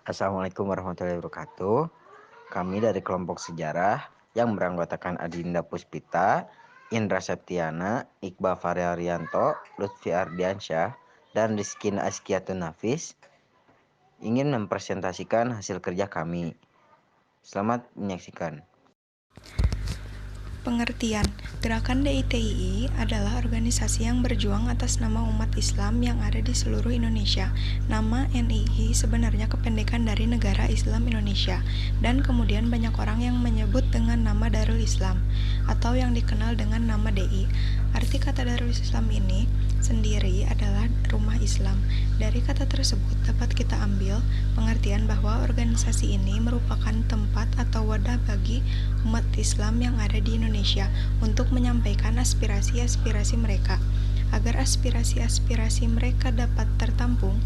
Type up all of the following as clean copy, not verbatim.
Assalamualaikum warahmatullahi wabarakatuh. Kami dari kelompok sejarah yang beranggotakan Adinda Puspita, Indra Septiana, Iqbal Faryarianto, Lutfi Ardiansyah, dan Rizkin Askiatun Nafis ingin mempresentasikan hasil kerja kami. Selamat menyaksikan. Pengertian, Gerakan DITII adalah organisasi yang berjuang atas nama umat Islam yang ada di seluruh Indonesia. Nama NII sebenarnya kependekan dari Negara Islam Indonesia, dan kemudian banyak orang yang menyebut dengan nama Darul Islam, atau yang dikenal dengan nama DI. Arti kata Darul Islam ini sendiri adalah rumah Islam. Dari kata tersebut dapat kita ambil pengertian bahwa organisasi ini merupakan tempat atau wadah bagi umat Islam yang ada di Indonesia untuk menyampaikan aspirasi-aspirasi mereka, agar aspirasi-aspirasi mereka dapat tertampung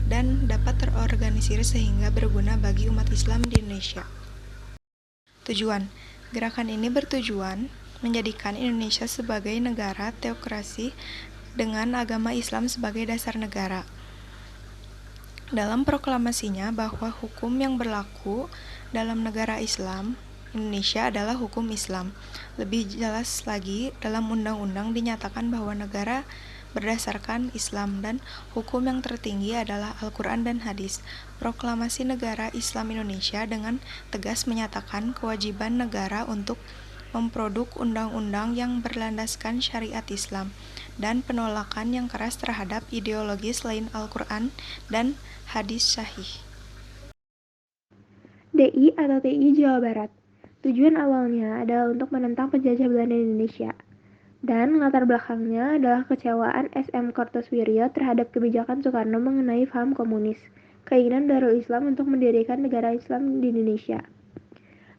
dan dapat terorganisir sehingga berguna bagi umat Islam di Indonesia. Tujuan, gerakan ini bertujuan menjadikan Indonesia sebagai negara teokrasi dengan agama Islam sebagai dasar negara. Dalam proklamasinya bahwa hukum yang berlaku dalam negara Islam Indonesia adalah hukum Islam. Lebih jelas lagi, dalam undang-undang dinyatakan bahwa negara berdasarkan Islam dan hukum yang tertinggi adalah Al-Quran dan Hadis. Proklamasi Negara Islam Indonesia dengan tegas menyatakan kewajiban negara untuk memproduk undang-undang yang berlandaskan syariat Islam dan penolakan yang keras terhadap ideologi selain Al-Quran dan hadis sahih. DI atau TI Jawa Barat. Tujuan awalnya adalah untuk menentang penjajah Belanda di Indonesia. Dan latar belakangnya adalah kecewaan SM Kartosoewirjo terhadap kebijakan Soekarno mengenai paham komunis, keinginan Darul Islam untuk mendirikan negara Islam di Indonesia.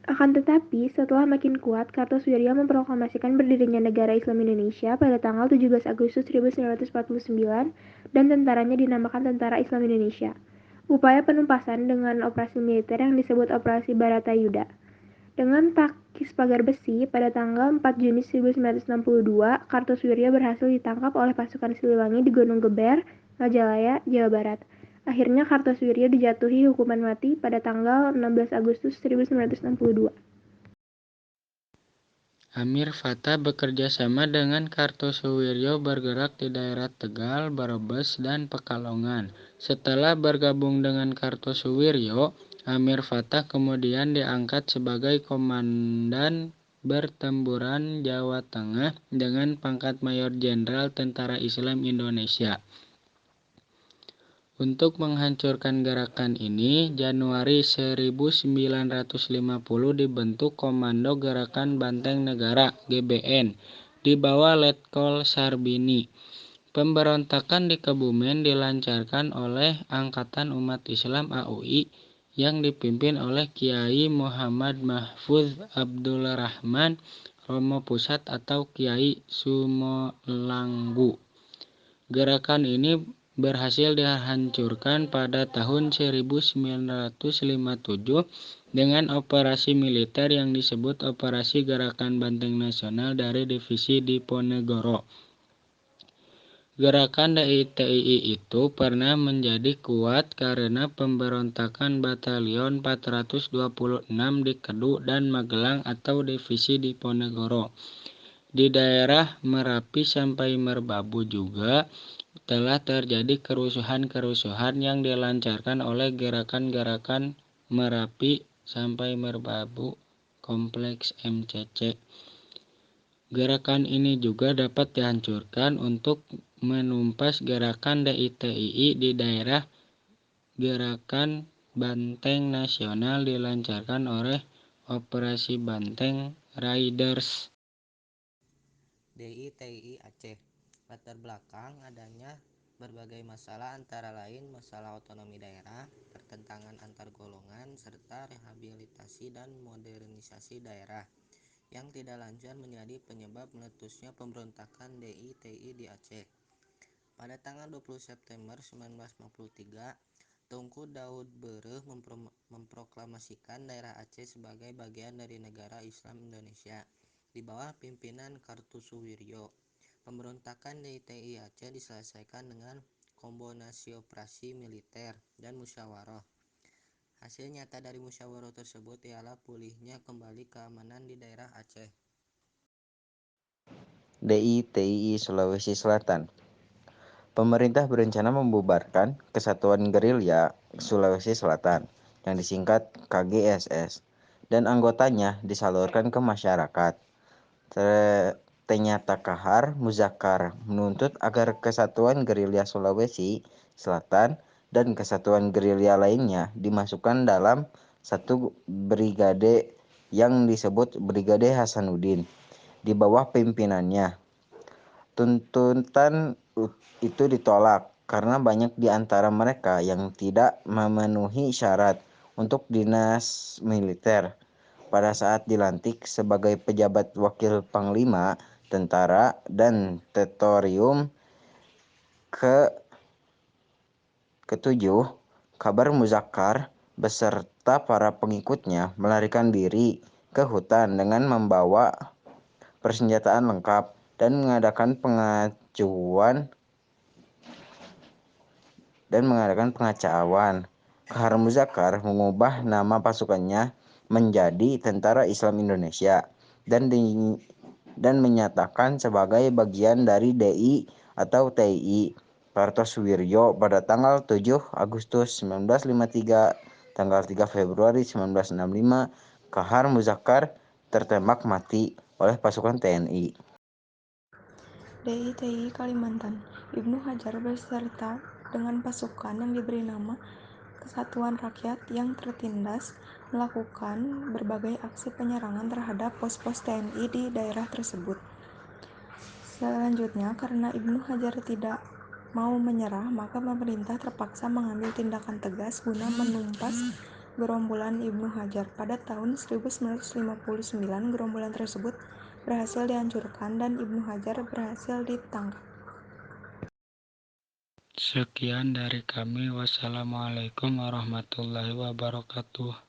Akan tetapi, setelah makin kuat, Kartosoewirjo memproklamasikan berdirinya negara Islam Indonesia pada tanggal 17 Agustus 1949 dan tentaranya dinamakan Tentara Islam Indonesia. Upaya penumpasan dengan operasi militer yang disebut Operasi Baratayuda. Dengan taktis pagar besi, pada tanggal 4 Juni 1962, Kartosoewirjo berhasil ditangkap oleh pasukan Siliwangi di Gunung Geber, Majalaya, Jawa Barat. Akhirnya Kartosoewirjo dijatuhi hukuman mati pada tanggal 16 Agustus 1962. Amir Fattah bekerja sama dengan Kartosoewirjo bergerak di daerah Tegal, Brebes, dan Pekalongan. Setelah bergabung dengan Kartosoewirjo, Amir Fattah kemudian diangkat sebagai Komandan Bertemburan Jawa Tengah dengan pangkat Mayor Jenderal Tentara Islam Indonesia. Untuk menghancurkan gerakan ini, Januari 1950 dibentuk Komando Gerakan Banteng Negara (GBN) di bawah Letkol Sarbini. Pemberontakan di Kebumen dilancarkan oleh Angkatan Umat Islam AUI yang dipimpin oleh Kiai Muhammad Mahfudz Abdul Rahman Romo Pusat atau Kiai Sumolanggu. Gerakan ini berhasil dihancurkan pada tahun 1957 dengan operasi militer yang disebut Operasi Gerakan Banteng Nasional dari Divisi Diponegoro. Gerakan DITII itu pernah menjadi kuat karena pemberontakan Batalion 426 di Kedu dan Magelang atau Divisi Diponegoro. Di daerah Merapi sampai Merbabu juga telah terjadi kerusuhan-kerusuhan yang dilancarkan oleh gerakan-gerakan Merapi sampai Merbabu Kompleks MCC. Gerakan ini juga dapat dihancurkan untuk menumpas gerakan DITII di daerah. Gerakan Banteng Nasional dilancarkan oleh Operasi Banteng Riders. DITII Aceh. Latar belakang adanya berbagai masalah antara lain masalah otonomi daerah, pertentangan antar golongan, serta rehabilitasi dan modernisasi daerah yang tidak lancar menjadi penyebab meletusnya pemberontakan DITI di Aceh. Pada tanggal 20 September 1953, Tengku Daud Bereh memproklamasikan daerah Aceh sebagai bagian dari negara Islam Indonesia di bawah pimpinan Kartosoewirjo. Pemberontakan DITI Aceh diselesaikan dengan kombinasi operasi militer dan musyawarah. Hasil nyata dari musyawarah tersebut ialah pulihnya kembali keamanan di daerah Aceh. DITII Sulawesi Selatan. Pemerintah berencana membubarkan Kesatuan Gerilya Sulawesi Selatan yang disingkat KGSS dan anggotanya disalurkan ke masyarakat. Ternyata Kahar Muzakar menuntut agar Kesatuan Gerilya Sulawesi Selatan dan kesatuan gerilya lainnya dimasukkan dalam satu brigade yang disebut Brigade Hasanuddin di bawah pimpinannya. Tuntutan itu ditolak karena banyak di antara mereka yang tidak memenuhi syarat untuk dinas militer pada saat dilantik sebagai pejabat wakil panglima tentara dan Tetorium ke-7, Kabar Muzakkar beserta para pengikutnya melarikan diri ke hutan dengan membawa persenjataan lengkap dan mengadakan pengacauan. Kahar Muzakar mengubah nama pasukannya menjadi Tentara Islam Indonesia dan menyatakan sebagai bagian dari DI atau TII Kartosuwiryo pada tanggal 7 Agustus 1953, tanggal 3 Februari 1965, Kahar Muzakar tertembak mati oleh pasukan TNI. DITI Kalimantan. Ibnu Hajar beserta dengan pasukan yang diberi nama Kesatuan Rakyat yang tertindas melakukan berbagai aksi penyerangan terhadap pos-pos TNI di daerah tersebut. Selanjutnya, karena Ibnu Hajar tidak mau menyerah, maka pemerintah terpaksa mengambil tindakan tegas guna menumpas gerombolan Ibnu Hajar. Pada tahun 1959, gerombolan tersebut berhasil dihancurkan dan Ibnu Hajar berhasil ditangkap. Sekian dari kami. Wassalamualaikum warahmatullahi wabarakatuh.